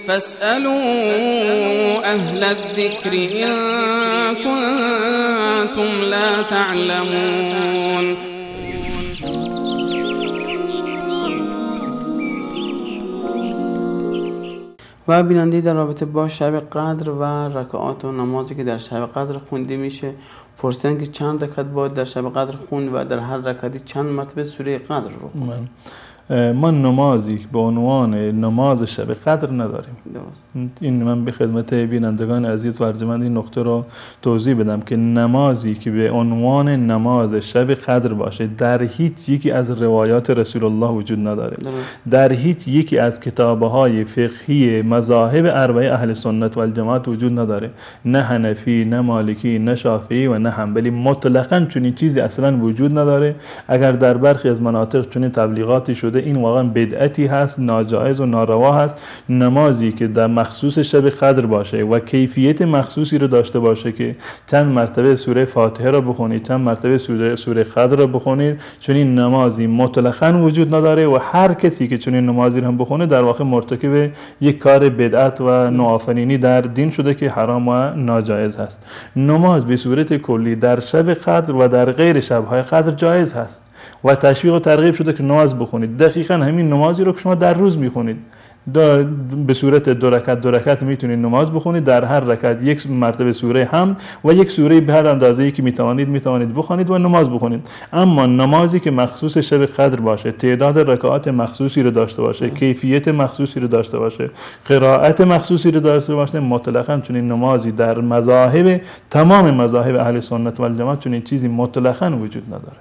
فاسألوا أهل الذكر إن كنتم لا تعلمون. و بیننده در رابطه با شب قدر و رکعات و نمازی که در شب قدر خونده میشه پرسیدن که چند رکعت باید در شب قدر خوند و در هر رکعتی چند مرتبه سوره قدر رو خوند؟ ما نمازی به عنوان نماز شب قدر نداریم. درست. این من به خدمت بینندگان عزیز و ارجمند این نکته رو توضیح بدم که نمازی که به عنوان نماز شب قدر باشه در هیچ یکی از روایات رسول الله وجود نداره. درست. در هیچ یکی از کتاب‌های فقهی مذاهب اربعه اهل سنت و الجماعت وجود نداره. نه حنفی، نه مالکی، نه شافعی و نه حنبلی. مطلقاً چنین چیزی اصلاً وجود نداره. اگر در برخی از مناطق چنین تبلیغاتی شده این واقعا بدعتی هست، ناجایز و ناروا هست. نمازی که در مخصوص شب قدر باشه و کیفیت مخصوصی رو داشته باشه که چند مرتبه سوره فاتحه رو بخونید، چند مرتبه سوره قدر رو بخونید، چون این نمازی مطلقاً وجود نداره و هر کسی که چون این نمازی رو هم بخونه در واقع مرتکب یک کار بدعت و نوآفرینی در دین شده که حرام و ناجایز هست. نماز به صورت کلی در شب قدر و در غیر شب‌های قدر جایز هست و تشویق و ترغیب شده که نماز بخونید. دقیقاً همین نمازی رو که شما در روز میخونید به صورت دو رکعت میتونید نماز بخونید. در هر رکعت یک مرتبه سوره حمد و یک سوره به هر اندازه‌ای که میتوانید بخونید و نماز بخونید. اما نمازی که مخصوص شب قدر باشه، تعداد رکعات مخصوصی رو داشته باشه، کیفیت مخصوصی رو داشته باشه، قرائت مخصوصی رو داشته باشه، مطلقاً چون این نمازی در مذاهب تمام مذاهب اهل سنت و الجماعت چون این چیزی مطلقاً وجود نداره.